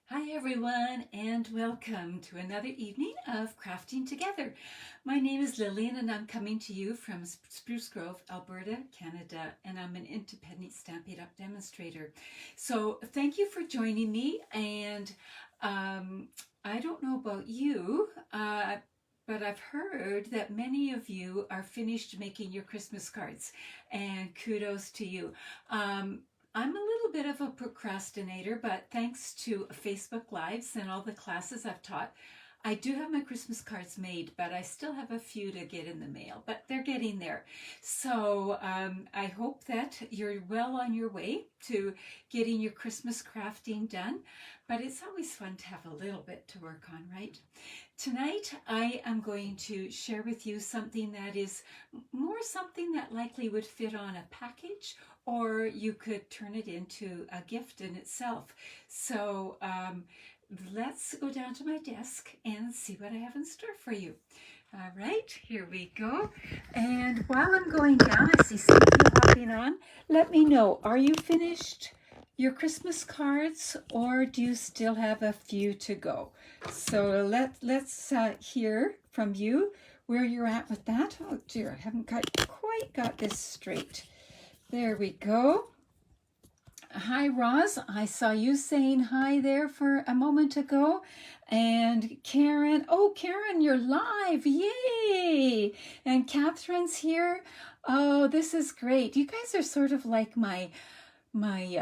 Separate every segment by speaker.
Speaker 1: Hi everyone, and welcome to another evening of Crafting Together. My name is Lillian and I'm coming to you from Spruce Grove, Alberta, Canada, and I'm an independent Stampin UP demonstrator. So thank you for joining me, and I don't know about you, but I've heard that many of you are finished making your Christmas cards, and kudos to you. I'm a little bit of a procrastinator, but thanks to Facebook Lives and all the classes I've taught, I do have my Christmas cards made, but I still have a few to get in the mail, but they're getting there. So I hope that you're well on your way to getting your Christmas crafting done, but it's always fun to have a little bit to work on, right? Tonight, I am going to share with you something that is more something that likely would fit on a package, or you could turn it into a gift in itself. So let's go down to my desk and see what I have in store for you. All right, here we go. And while I'm going down, I see some of you hopping on. Let me know, are you finished your Christmas cards, or do you still have a few to go? So let's hear from you where you're at with that. Oh dear, I haven't quite got this straight. There we go. Hi, Roz. I saw you saying hi there for a moment ago. And Karen, oh, Karen, you're live. Yay. And Catherine's here. Oh, this is great. You guys are sort of like my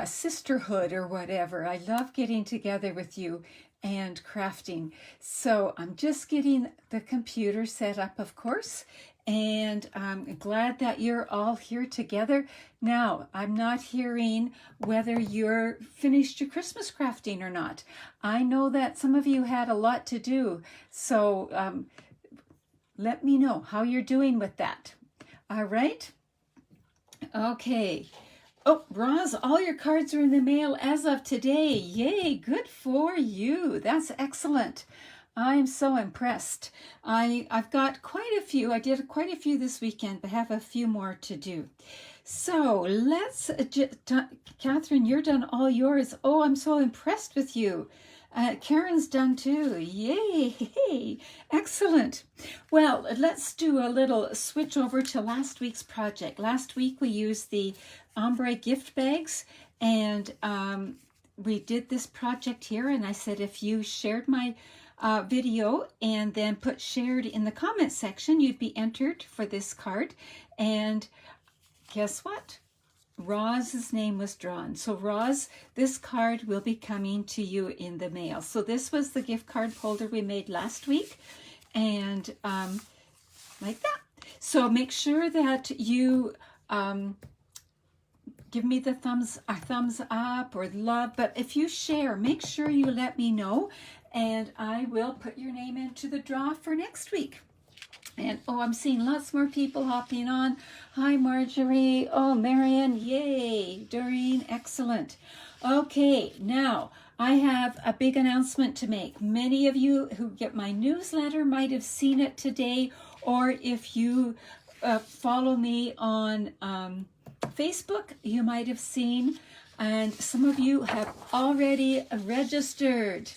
Speaker 1: sisterhood or whatever. I love getting together with you and crafting. So I'm just getting the computer set up, of course, and I'm glad that you're all here together. Now, I'm not hearing whether you're finished your Christmas crafting or not. I know that some of you had a lot to do, so let me know how you're doing with that. All right? Okay. Oh, Roz, all your cards are in the mail as of today. Yay, good for you. That's excellent. I'm so impressed. I've got quite a few. I did quite a few this weekend, but have a few more to do. So let's, Catherine, you're done all yours. Oh, I'm so impressed with you. Karen's done too. Yay! Excellent. Well, let's do a little switch over to last week's project. Last week we used the ombre gift bags, and we did this project here, and I said if you shared my video and then put shared in the comment section, you'd be entered for this card. And guess what? Roz's name was drawn. So Roz, this card will be coming to you in the mail. So this was the gift card holder we made last week, and like that. So make sure that you give me the thumbs up or love, but if you share, make sure you let me know, and I will put your name into the draw for next week. And oh, I'm seeing lots more people hopping on. Hi, Marjorie. Oh, Marion. Yay. Doreen. Excellent. Okay, now I have a big announcement to make. Many of you who get my newsletter might have seen it today, or if you follow me on Facebook, you might have seen, and some of you have already registered.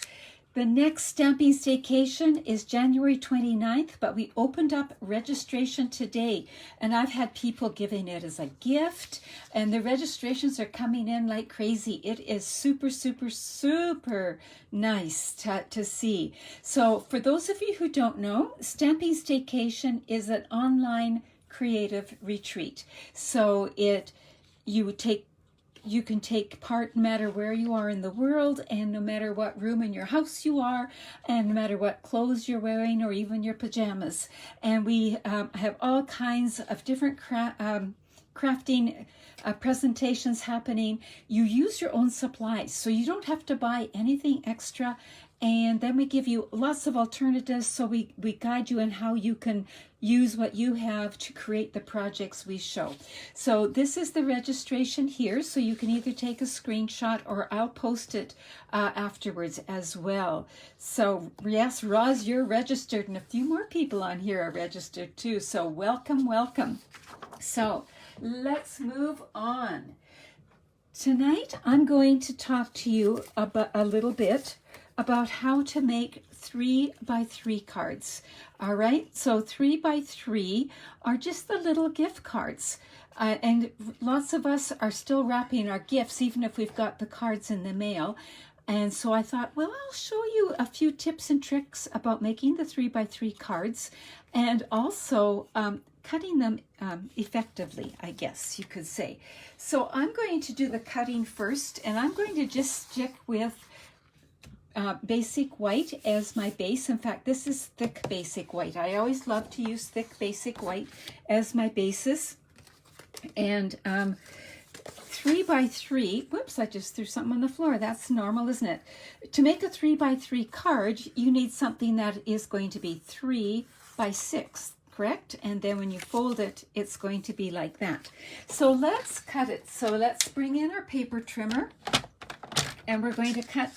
Speaker 1: The next Stamping Staycation is January 29th, but we opened up registration today, and I've had people giving it as a gift, and the registrations are coming in like crazy. It is super, super, super nice to see. So for those of you who don't know, Stamping Staycation is an online creative retreat. So you can take part no matter where you are in the world, and no matter what room in your house you are, and no matter what clothes you're wearing, or even your pajamas. And we have all kinds of different crafting presentations happening. You use your own supplies, so you don't have to buy anything extra. And then we give you lots of alternatives, so we guide you in how you can use what you have to create the projects we show. So this is the registration here, so you can either take a screenshot or I'll post it afterwards as well. So yes, Roz, you're registered, and a few more people on here are registered too, so welcome, welcome. So let's move on. Tonight I'm going to talk to you about a little bit about how to make 3x3 cards. All right, so 3x3 are just the little gift cards. And lots of us are still wrapping our gifts, even if we've got the cards in the mail. And so I thought, well, I'll show you a few tips and tricks about making the 3x3 cards and also cutting them effectively, I guess you could say. So I'm going to do the cutting first, and I'm going to just stick with basic white as my base. In fact, this is thick basic white. I always love to use thick basic white as my basis. And 3x3, whoops, I just threw something on the floor. That's normal, isn't it? To make a 3x3 card, you need something that is going to be 3x6, correct? And then when you fold it, it's going to be like that. So let's cut it. So let's bring in our paper trimmer, and we're going to cut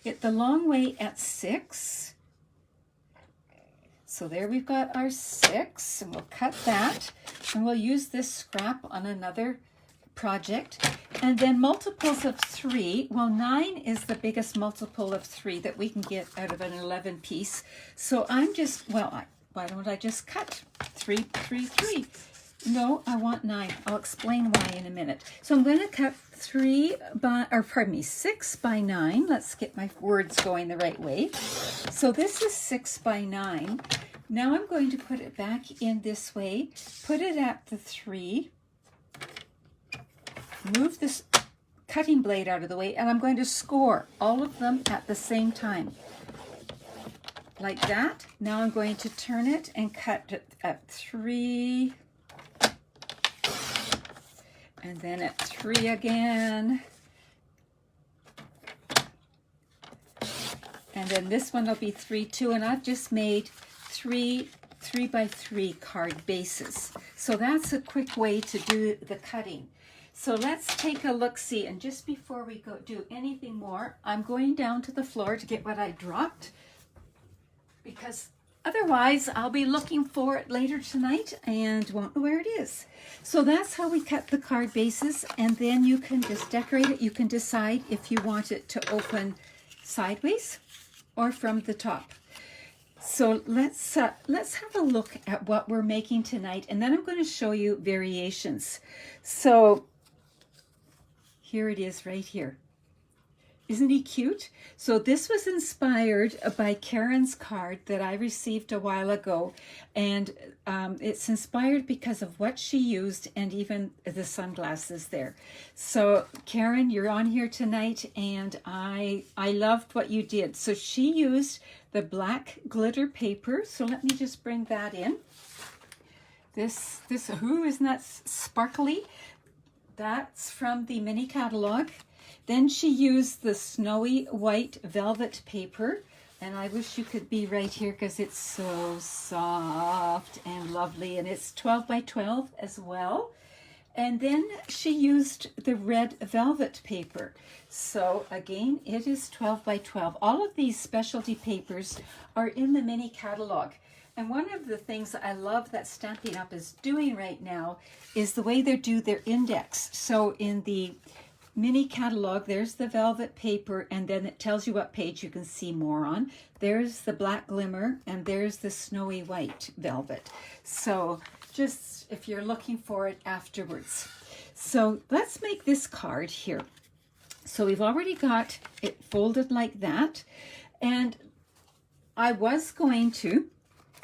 Speaker 1: it the long way at 6. So there we've got our 6, and we'll cut that, and we'll use this scrap on another project. And then multiples of 3, well, 9 is the biggest multiple of 3 that we can get out of an 11 piece. So I'm just, well, why don't I just cut 3, 3, 3? No, I want 9. I'll explain why in a minute. So I'm going to cut 6 by 9. Let's get my words going the right way. So this is 6 by 9. Now I'm going to put it back in this way, put it at the 3, move this cutting blade out of the way, and I'm going to score all of them at the same time. Like that. Now I'm going to turn it and cut it at 3, and then at 3 again. And then this one will be 3, 2, and I've just made 3x3 card bases. So that's a quick way to do the cutting. So let's take a look-see, and just before we go do anything more, I'm going down to the floor to get what I dropped, because otherwise I'll be looking for it later tonight and won't know where it is. So that's how we cut the card bases, and then you can just decorate it. You can decide if you want it to open sideways or from the top. So let's have a look at what we're making tonight, and then I'm going to show you variations. So here it is right here. Isn't he cute? So this was inspired by Karen's card that I received a while ago, and it's inspired because of what she used and even the sunglasses there. So Karen, you're on here tonight, and I loved what you did. So she used the black glitter paper. So let me just bring that in. This, ooh, isn't that sparkly? That's from the mini catalog. Then she used the snowy white velvet paper, and I wish you could be right here because it's so soft and lovely, and it's 12 by 12 as well. And then she used the red velvet paper. So again, it is 12 by 12. All of these specialty papers are in the mini catalog. And one of the things I love that Stampin' Up! Is doing right now is the way they do their index. So in the mini catalog, there's the velvet paper, and then it tells you what page you can see more on. There's the black glimmer, and there's the snowy white velvet. So just if you're looking for it afterwards. So let's make this card here. So we've already got it folded like that, and I was going to,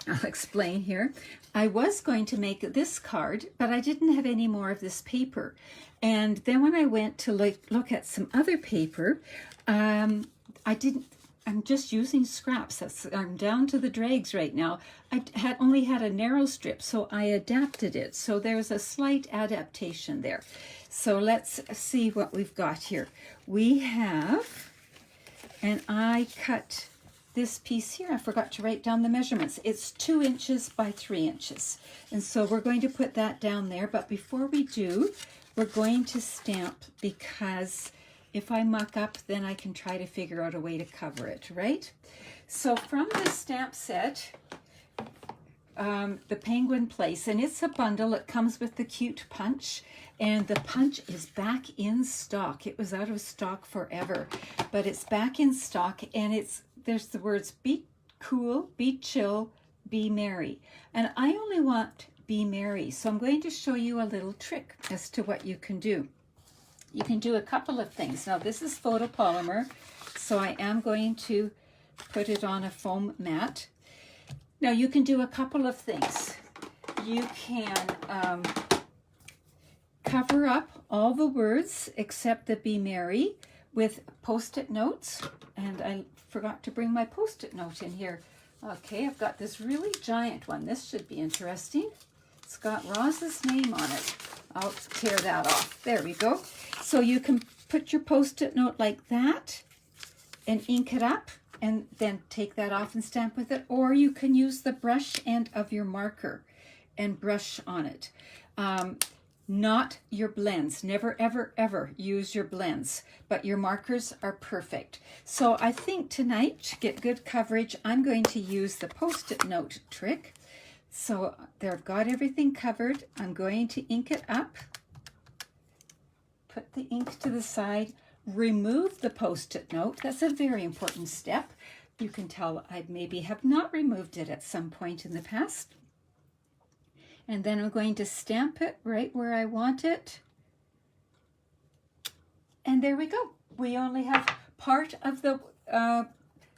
Speaker 1: I'll explain here. I was going to make this card, but I didn't have any more of this paper. And then when I went to look at some other paper, I'm just using scraps. I'm down to the dregs right now. I only had a narrow strip, so I adapted it. So there's a slight adaptation there. So let's see what we've got here. We have, and I cut this piece here. I forgot to write down the measurements. It's 2 inches by 3 inches. And so we're going to put that down there. But before we do, we're going to stamp, because if I muck up, then I can try to figure out a way to cover it, right? So from the stamp set, the Penguin Place, and it's a bundle. It comes with the cute punch, and the punch is back in stock. It was out of stock forever, but it's back in stock, and there's the words be cool, be chill, be merry. And I only want be merry, so I'm going to show you a little trick as to what you can do. You can do a couple of things. Now this is photopolymer, so I am going to put it on a foam mat. Now you can do a couple of things. You can cover up all the words except the be merry with Post-it notes, and I forgot to bring my Post-it note in here. Okay, I've got this really giant one. This should be interesting. It's got Roz's name on it. I'll tear that off. There we go. So you can put your Post-it note like that and ink it up and then take that off and stamp with it. Or you can use the brush end of your marker and brush on it. Not your blends. Never, ever, ever use your blends. But your markers are perfect. So I think tonight, to get good coverage, I'm going to use the Post-it note trick. So there, I've got everything covered. I'm going to ink it up. Put the ink to the side. Remove the Post-it note. That's a very important step. You can tell I maybe have not removed it at some point in the past. And then I'm going to stamp it right where I want it. And there we go. We only have part of the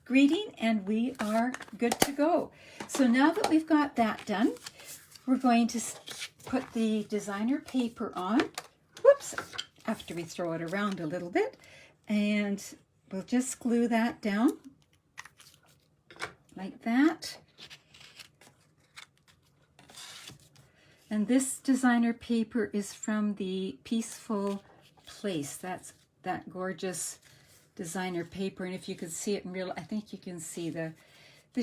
Speaker 1: greeting and we are good to go. So now that we've got that done, we're going to put the designer paper on. Whoops, after we throw it around a little bit. And we'll just glue that down like that. And this designer paper is from the Peaceful Place. That's that gorgeous designer paper. And if you could see it in real, I think you can see the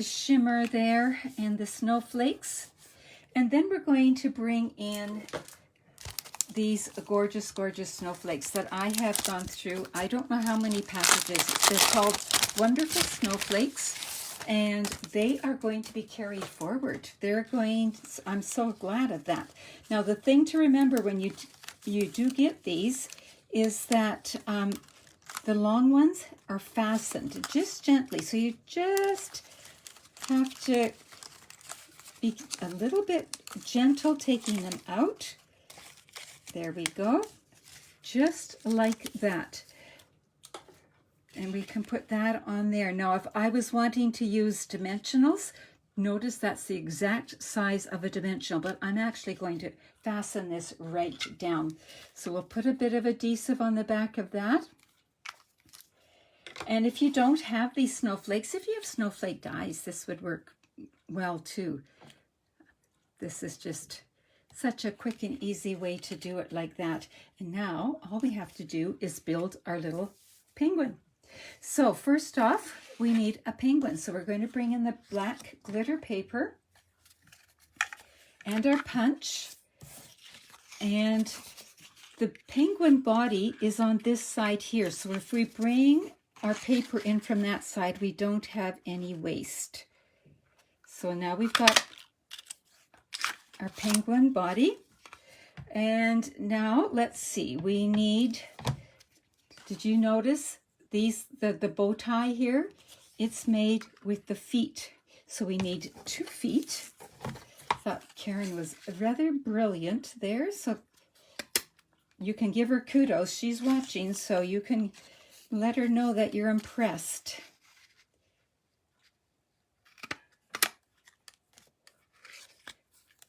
Speaker 1: shimmer there and the snowflakes. And then we're going to bring in these gorgeous, gorgeous snowflakes that I have gone through. I don't know how many packages. They're called Wonderful Snowflakes. And they are going to be carried forward. I'm so glad of that. Now, the thing to remember when you do get these is that the long ones are fastened just gently. So you just have to be a little bit gentle taking them out. There we go. Just like that. And we can put that on there. Now, if I was wanting to use dimensionals, notice that's the exact size of a dimensional, but I'm actually going to fasten this right down. So we'll put a bit of adhesive on the back of that. And if you don't have these snowflakes, if you have snowflake dies, this would work well too. This is just such a quick and easy way to do it like that. And now all we have to do is build our little penguin. So first off, we need a penguin. So we're going to bring in the black glitter paper and our punch. And the penguin body is on this side here. So if we bring our paper in from that side, we don't have any waste. So now we've got our penguin body. And now let's see, we need, did you notice the bow tie here? It's made with the feet. So we need 2 feet. I thought Karen was rather brilliant there. So you can give her kudos. She's watching, so you can let her know that you're impressed.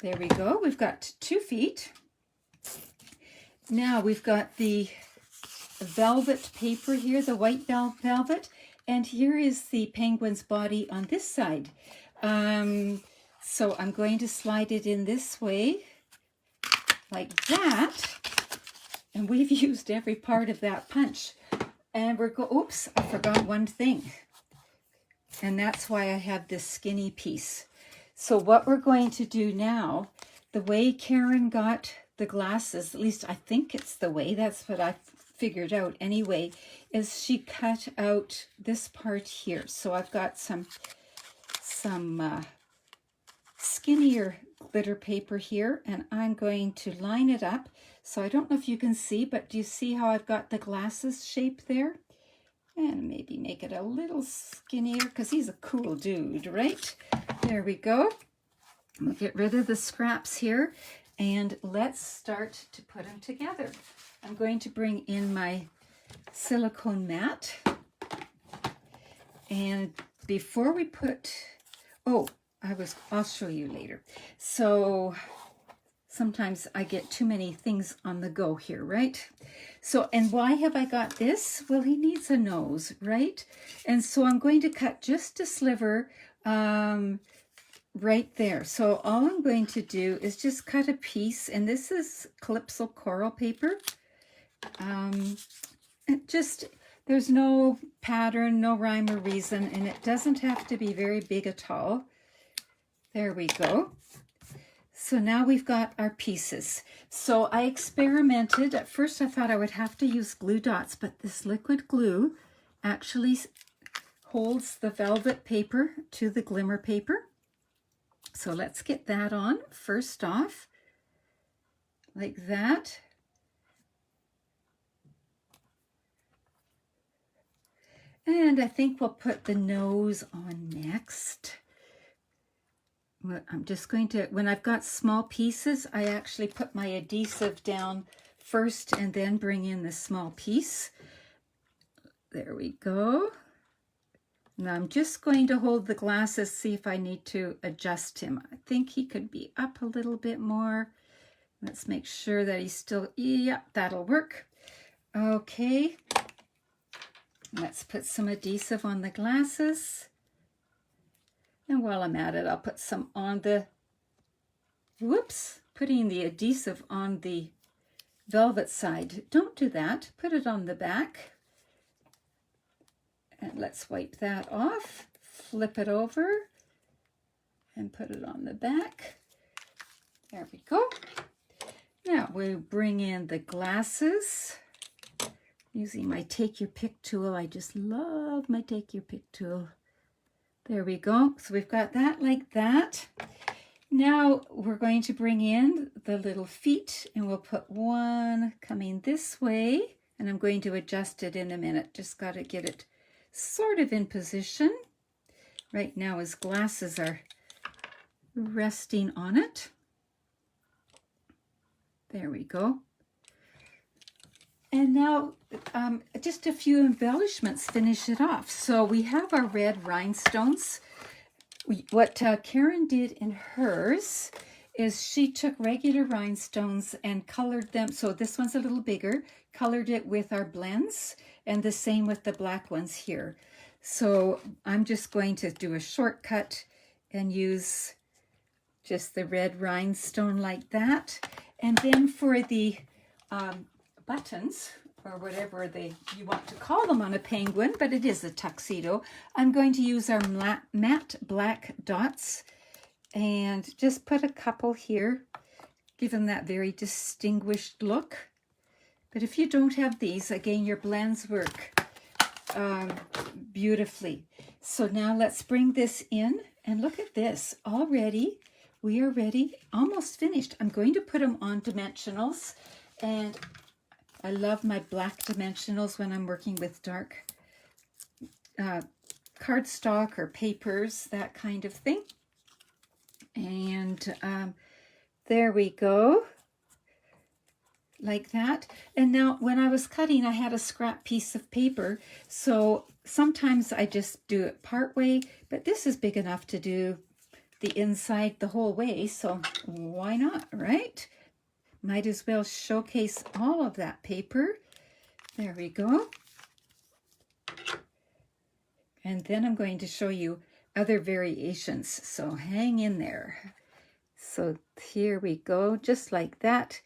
Speaker 1: There we go. We've got 2 feet. Now we've got the velvet paper here, the white velvet, and here is the penguin's body on this side. So I'm going to slide it in this way, like that, and we've used every part of that punch. And oops, I forgot one thing, and that's why I have this skinny piece. So what we're going to do now, the way Karen got the glasses, at least I think it's the way, that's what I figured out anyway, is she cut out this part here. So I've got some skinnier glitter paper here, and I'm going to line it up. So I don't know if you can see, but do you see how I've got the glasses shape there? And maybe make it a little skinnier because he's a cool dude, right? There we go. We'll get rid of the scraps here and let's start to put them together. I'm going to bring in my silicone mat. And before we put, I'll show you later. So sometimes I get too many things on the go here, right? So, and why have I got this? Well, he needs a nose, right? And so I'm going to cut just a sliver right there. So all I'm going to do is just cut a piece, and this is Calypso coral paper. There's no pattern, no rhyme or reason, and it doesn't have to be very big at all. There we go. So now we've got our pieces. So I experimented. At first I thought I would have to use glue dots, but this liquid glue actually holds the velvet paper to the glimmer paper. So let's get that on first off, like that. And I think we'll put the nose on next. I'm just going to, when I've got small pieces, I actually put my adhesive down first and then bring in the small piece. There we go. Now I'm just going to hold the glasses, see if I need to adjust him. I think he could be up a little bit more. Let's make sure that he's still, yep, that'll work. Okay. Let's put some adhesive on the glasses. And while I'm at it, I'll put some on the, putting the adhesive on the velvet side. Don't do that. Put it on the back. And let's wipe that off. Flip it over and put it on the back. There we go. Now we bring in the glasses. Using my Take Your Pick tool. I just love my Take Your Pick tool. There we go. So we've got that like that. Now we're going to bring in the little feet, and we'll put one coming this way, and I'm going to adjust it in a minute. Just got to get it sort of in position. Right now his glasses are resting on it. There we go. And now just a few embellishments finish it off. So we have our red rhinestones. What Karen did in hers is she took regular rhinestones and colored them. So this one's a little bigger, colored it with our blends, and the same with the black ones here. So I'm just going to do a shortcut and use just the red rhinestone like that. And then for the buttons, or whatever you want to call them on a penguin, but it is a tuxedo, I'm going to use our matte black dots and just put a couple here, give them that very distinguished look. But if you don't have these, again, your blends work beautifully. So now let's bring this in, and look at this. Already, we are ready, almost finished. I'm going to put them on dimensionals, and I love my black dimensionals when I'm working with dark cardstock or papers, that kind of thing. And there we go, like that. And now when I was cutting, I had a scrap piece of paper, so sometimes I just do it part way, but this is big enough to do the inside the whole way, so why not, right? Might as well showcase all of that paper. There we go. And then I'm going to show you other variations, so hang in there. So here we go, just like that.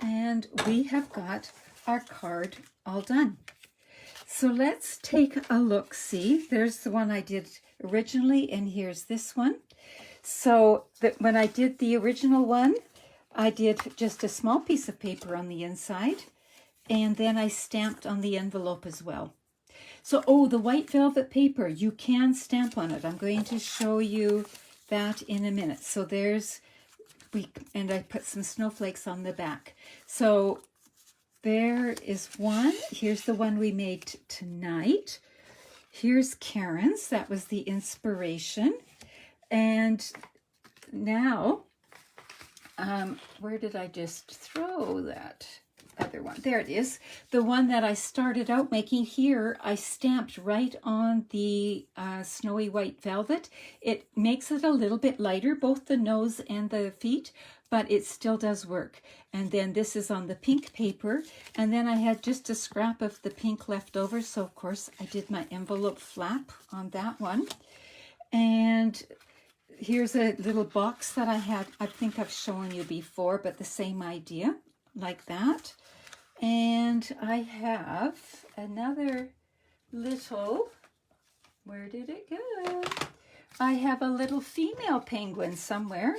Speaker 1: And we have got our card all done. So let's take a look. See, there's the one I did originally, and here's this one. So when I did the original one, I did just a small piece of paper on the inside, and then I stamped on the envelope as well. So, oh, the white velvet paper, you can stamp on it. I'm going to show you that in a minute. So there's, and I put some snowflakes on the back. So there is one. Here's the one we made tonight. Here's Karen's. That was the inspiration. And now, where did I just throw that other one? There it is. The one that I started out making here, I stamped right on the snowy white velvet. It makes it a little bit lighter, both the nose and the feet, but it still does work. And then this is on the pink paper. And then I had just a scrap of the pink left over. So of course I did my envelope flap on that one. And here's a little box that I had. I think I've shown you before, but the same idea, like that. And I have another little, where did it go? I have a little female penguin somewhere,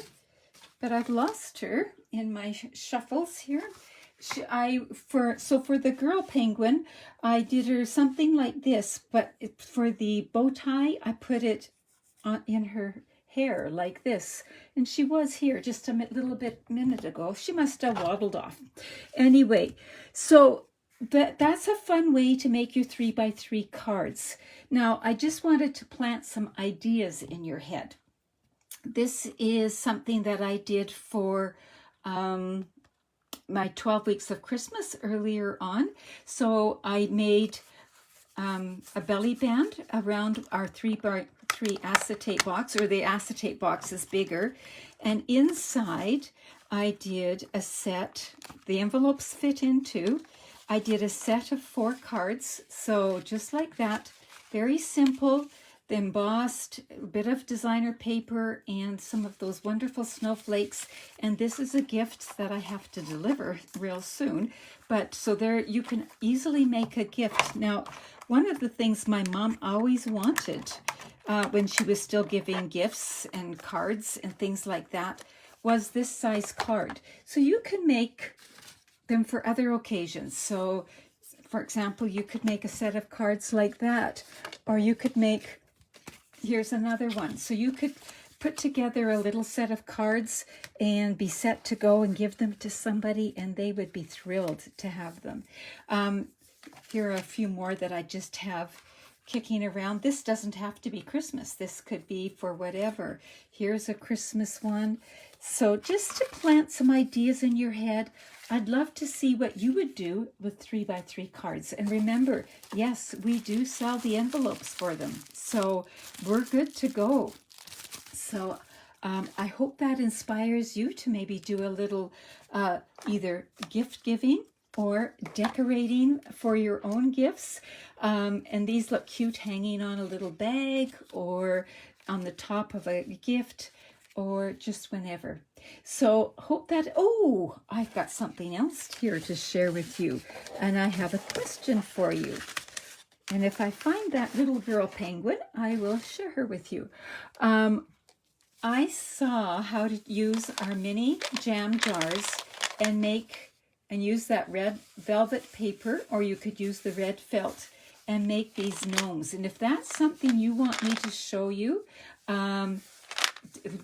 Speaker 1: but I've lost her in my shuffles here. For the girl penguin, I did her something like this, but for the bow tie, I put it in her hair like this, and she was here just a minute ago. She must have waddled off. Anyway, so that's a fun way to make your 3x3 cards. Now I just wanted to plant some ideas in your head. This is something that I did for my 12 weeks of Christmas earlier on. So I made a belly band around our 3x3 acetate box, or the acetate box is bigger, and inside I did a set, the envelopes fit into, I did a set of 4 cards, so just like that, very simple, the embossed, a bit of designer paper and some of those wonderful snowflakes, and this is a gift that I have to deliver real soon, but so there you can easily make a gift. Now, one of the things my mom always wanted when she was still giving gifts and cards and things like that was this size card. So you can make them for other occasions. So, for example, you could make a set of cards like that, or you could make, here's another one. So you could put together a little set of cards and be set to go and give them to somebody, and they would be thrilled to have them. Here are a few more that I just have kicking around. This doesn't have to be Christmas. This could be for whatever. Here's a Christmas one. So just to plant some ideas in your head, I'd love to see what you would do with 3x3 cards. And remember, yes, we do sell the envelopes for them. So we're good to go. So I hope that inspires you to maybe do a little either gift giving or decorating for your own gifts. And these look cute hanging on a little bag or on the top of a gift or just whenever. So hope that, oh, I've got something else here to share with you. And I have a question for you. And if I find that little girl penguin, I will share her with you. I saw how to use our mini jam jars and use that red velvet paper, or you could use the red felt and make these gnomes. And if that's something you want me to show you,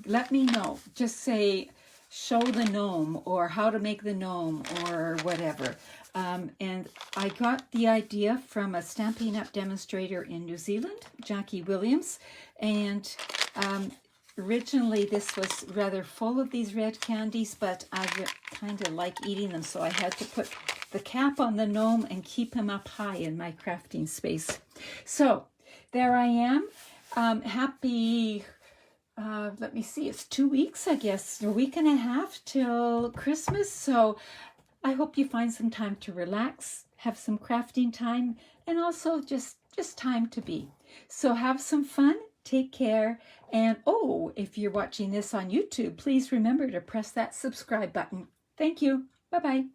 Speaker 1: let me know. Just say, show the gnome, or how to make the gnome, or whatever. And I got the idea from a Stampin' Up! Demonstrator in New Zealand, Jackie Williams, and originally this was rather full of these red candies, but I kind of like eating them, so I had to put the cap on the gnome and keep him up high in my crafting space. So there I am. Happy, let me see, it's 2 weeks, I guess, a week and a half till Christmas. So I hope you find some time to relax, have some crafting time, and also just time to be. So have some fun. Take care. And oh, if you're watching this on YouTube, please remember to press that subscribe button. Thank you. Bye-bye.